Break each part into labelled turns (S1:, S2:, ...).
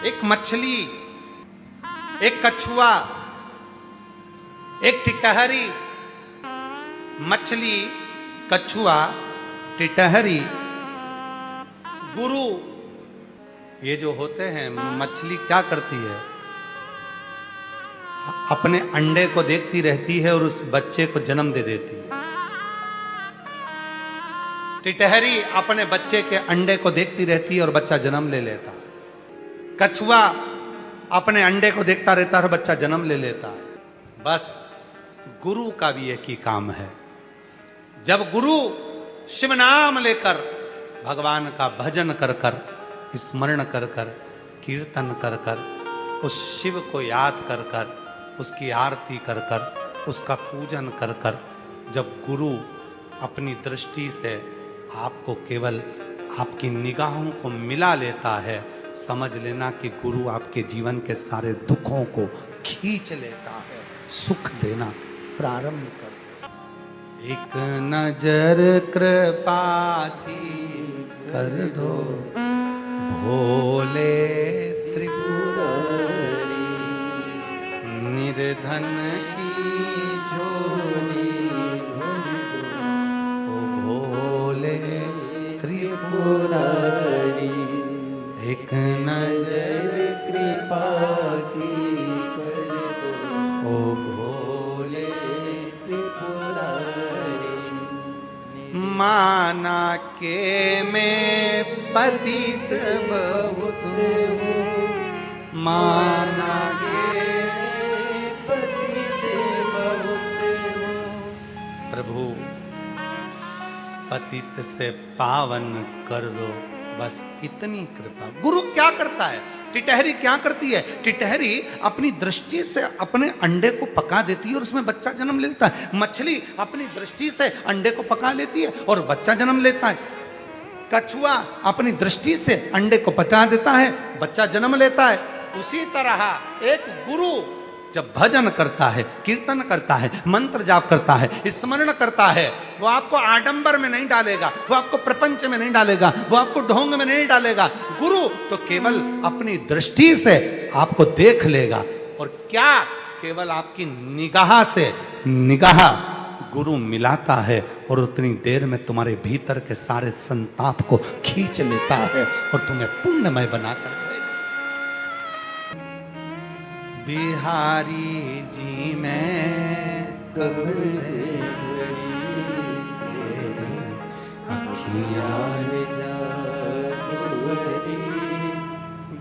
S1: एक मछली, एक कछुआ, एक टिटहरी। मछली, कछुआ, टिटहरी, गुरु, ये जो होते हैं। मछली क्या करती है? अपने अंडे को देखती रहती है और उस बच्चे को जन्म दे देती है। टिटहरी अपने बच्चे के अंडे को देखती रहती है और बच्चा जन्म ले लेता है। कछुआ अपने अंडे को देखता रहता है और बच्चा जन्म ले लेता है। बस गुरु का भी एक ही काम है। जब गुरु शिव नाम लेकर, भगवान का भजन कर कर, स्मरण कर कर, कीर्तन कर कर, उस शिव को याद कर कर, उसकी आरती कर कर, उसका पूजन कर कर, जब गुरु अपनी दृष्टि से आपको केवल आपकी निगाहों को मिला लेता है, समझ लेना कि गुरु आपके जीवन के सारे दुखों को खींच लेता है, सुख देना प्रारंभ कर। एक नजर कृपा की कर दो भोले त्रिपुरारी, निर्धन की झोली भोले त्रिपुरारी। एक नजर कृपा की कर दो ओ भोले त्रिपुरारी। माना के मैं पतित बहुत हूँ, माना के पतित बहुत हूँ, प्रभु पतित से पावन कर दो, बस इतनी कृपा। गुरु क्या करता है? टिटहरी क्या करती है? टिटहरी अपनी दृष्टि से अपने अंडे को पका देती है और उसमें बच्चा जन्म लेता है। मछली अपनी दृष्टि से अंडे को पका लेती है और बच्चा जन्म लेता है। कछुआ अपनी दृष्टि से अंडे को पका देता है, बच्चा जन्म लेता है। उसी तरह एक गुरु जब भजन करता है, कीर्तन करता है, मंत्र जाप करता है, स्मरण करता है, वो आपको आडंबर में नहीं डालेगा, वो आपको प्रपंच में नहीं डालेगा, वो आपको ढोंग में नहीं डालेगा। गुरु तो केवल अपनी दृष्टि से आपको देख लेगा। और क्या? केवल आपकी निगाह से निगाह गुरु मिलाता है और उतनी देर में तुम्हारे भीतर के सारे संताप को खींच लेता है और तुम्हें पुण्यमय बनाकर बिहारी जी मैं कब से अखियां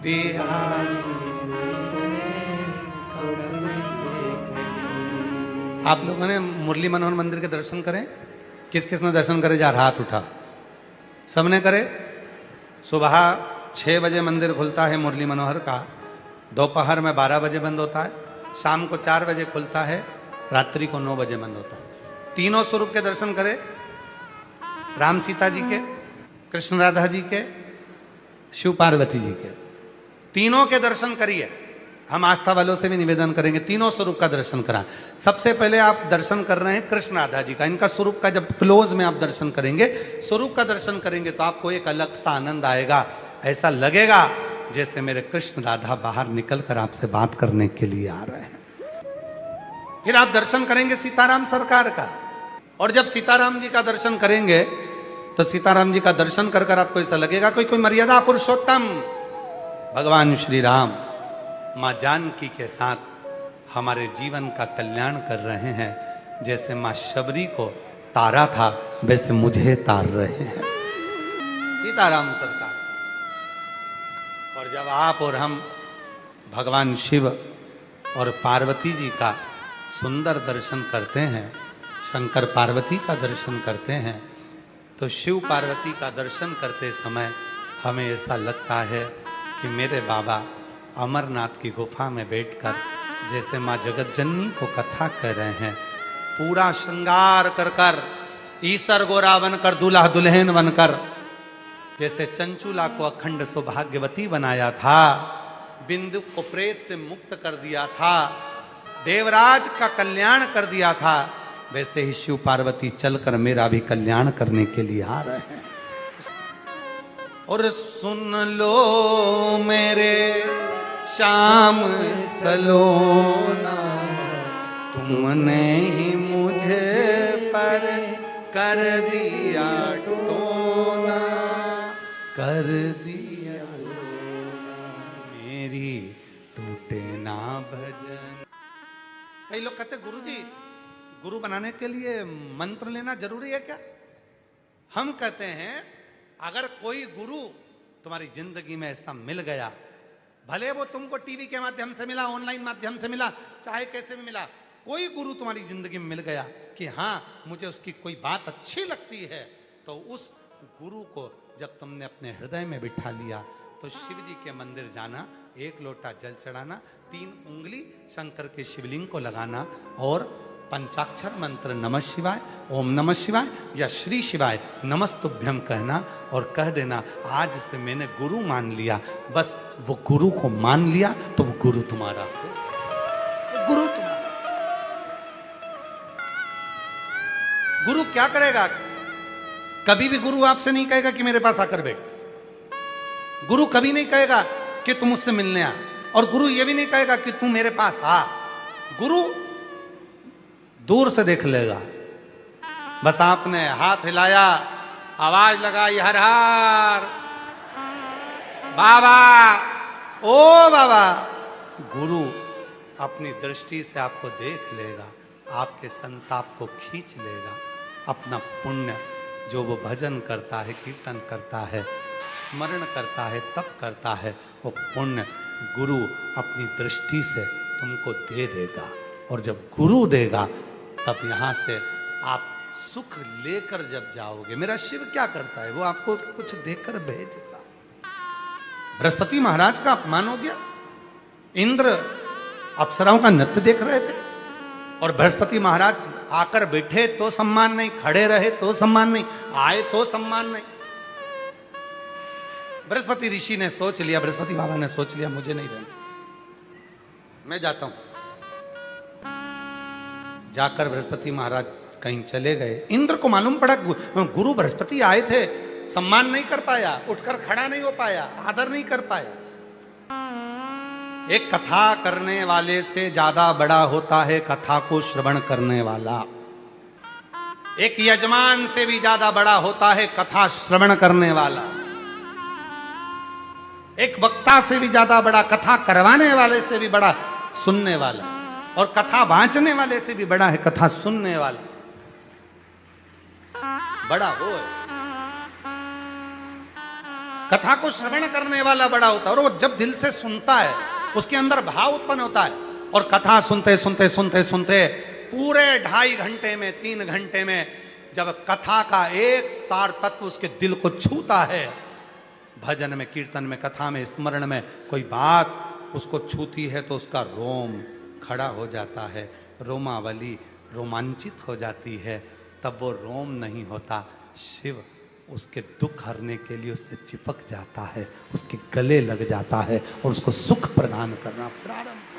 S1: बिहारी जी मैं कब से। आप लोगों ने मुरली मनोहर मंदिर के दर्शन करें? किस किस ने दर्शन करे? जा हाथ उठा। सबने करे? सुबह 6 बजे मंदिर खुलता है मुरली मनोहर का, दोपहर में 12 बजे बंद होता है, शाम को 4 बजे खुलता है, रात्रि को 9 बजे बंद होता है। तीनों स्वरूप के दर्शन करें, राम सीता जी के, कृष्ण राधा जी के, शिव पार्वती जी के, तीनों के दर्शन करिए। हम आस्था वालों से भी निवेदन करेंगे तीनों स्वरूप का दर्शन करा। सबसे पहले आप दर्शन कर रहे हैं कृष्ण राधा जी का। इनका स्वरूप का जब क्लोज में आप दर्शन करेंगे, स्वरूप का दर्शन करेंगे, तो आपको एक अलग सा आनंद आएगा। ऐसा लगेगा जैसे मेरे कृष्ण राधा बाहर निकलकर आपसे बात करने के लिए आ रहे हैं। फिर आप दर्शन करेंगे सीताराम सरकार का, और जब सीताराम जी का दर्शन करेंगे तो सीताराम जी का दर्शन कर कर आपको ऐसा लगेगा कोई मर्यादा पुरुषोत्तम भगवान श्री राम माँ जानकी के साथ हमारे जीवन का कल्याण कर रहे हैं। जैसे माँ शबरी को तारा था, वैसे मुझे तार रहे हैं सीताराम सरकार। और जब आप और हम भगवान शिव और पार्वती जी का सुंदर दर्शन करते हैं, शंकर पार्वती का दर्शन करते हैं, तो शिव पार्वती का दर्शन करते समय हमें ऐसा लगता है कि मेरे बाबा अमरनाथ की गुफा में बैठकर जैसे माँ जगतजननी को कथा कह रहे हैं, पूरा श्रृंगार कर कर, ईसर गोरा बनकर, दूल्हा दुल्हन बनकर, जैसे चंचुला को अखंड सौभाग्यवती बनाया था, बिंदु को प्रेत से मुक्त कर दिया था, देवराज का कल्याण कर दिया था, वैसे ही शिव पार्वती चलकर मेरा भी कल्याण करने के लिए आ रहे हैं। और सुन लो मेरे श्याम सलोना, तुमने ही मुझे पर कर दिया टोना, कर दिया मेरी टूटे ना भजन। कई लोग कहते गुरुजी गुरु बनाने के लिए मंत्र लेना जरूरी है क्या? हम कहते हैं अगर कोई गुरु तुम्हारी जिंदगी में ऐसा मिल गया, भले वो तुमको टीवी के माध्यम से मिला, ऑनलाइन माध्यम से मिला, चाहे कैसे भी मिला, कोई गुरु तुम्हारी जिंदगी में मिल गया कि हाँ मुझे उसकी कोई बात अच्छी लगती है, तो उस गुरु को जब तुमने अपने हृदय में बिठा लिया तो शिव जी के मंदिर जाना, एक लोटा जल चढ़ाना, 3 उंगली शंकर के शिवलिंग को लगाना और पंचाक्षर मंत्र नमः शिवाय, ओम नमः शिवाय या श्री शिवाय नमस्तुभ्यम कहना और कह देना आज से मैंने गुरु मान लिया। बस वो गुरु को मान लिया तो वो गुरु तुम्हारा, गुरु तुम्हारा। गुरु क्या करेगा? कभी भी गुरु आपसे नहीं कहेगा कि मेरे पास आकर बैठ। गुरु कभी नहीं कहेगा कि तुम मुझसे मिलने आ, और गुरु ये भी नहीं कहेगा कि तू मेरे पास आ। गुरु दूर से देख लेगा। बस आपने हाथ हिलाया, आवाज लगाई हर हर बाबा, ओ बाबा, गुरु अपनी दृष्टि से आपको देख लेगा, आपके संताप को खींच लेगा। अपना पुण्य जो वो भजन करता है, कीर्तन करता है, स्मरण करता है, तप करता है, वो पुण्य गुरु अपनी दृष्टि से तुमको दे देगा। और जब गुरु देगा तब यहां से आप सुख लेकर जब जाओगे। मेरा शिव क्या करता है? वो आपको कुछ देकर भेजता। बृहस्पति महाराज का अपमान हो गया। इंद्र अप्सराओं का नृत्य देख रहे थे और बृहस्पति महाराज आकर बैठे तो सम्मान नहीं, खड़े रहे तो सम्मान नहीं, आए तो सम्मान नहीं। बृहस्पति ऋषि ने सोच लिया, बृहस्पति बाबा ने सोच लिया मुझे नहीं रहना, मैं जाता हूं। जाकर बृहस्पति महाराज कहीं चले गए। इंद्र को मालूम पड़ा गुरु बृहस्पति आए थे, सम्मान नहीं कर पाया, उठकर खड़ा नहीं हो पाया, आदर नहीं कर पाया। एक कथा करने वाले से ज्यादा बड़ा होता है कथा को श्रवण करने वाला। एक यजमान से भी ज्यादा बड़ा होता है कथा श्रवण करने वाला। एक वक्ता से भी ज्यादा बड़ा, कथा करवाने वाले से भी बड़ा सुनने वाला, और कथा बांचने वाले से भी बड़ा है कथा सुनने वाला। बड़ा वो है, कथा को श्रवण करने वाला बड़ा होता है। और वो जब दिल से सुनता है उसके अंदर भाव उत्पन्न होता है। और कथा सुनते सुनते सुनते सुनते पूरे 2.5 घंटे में, 3 घंटे में जब कथा का एक सार तत्व उसके दिल को छूता है, भजन में, कीर्तन में, कथा में, स्मरण में कोई बात उसको छूती है तो उसका रोम खड़ा हो जाता है, रोमावली रोमांचित हो जाती है। तब वो रोम नहीं होता, शिव उसके दुख हरने के लिए उससे चिपक जाता है, उसके गले लग जाता है और उसको सुख प्रदान करना प्रारंभ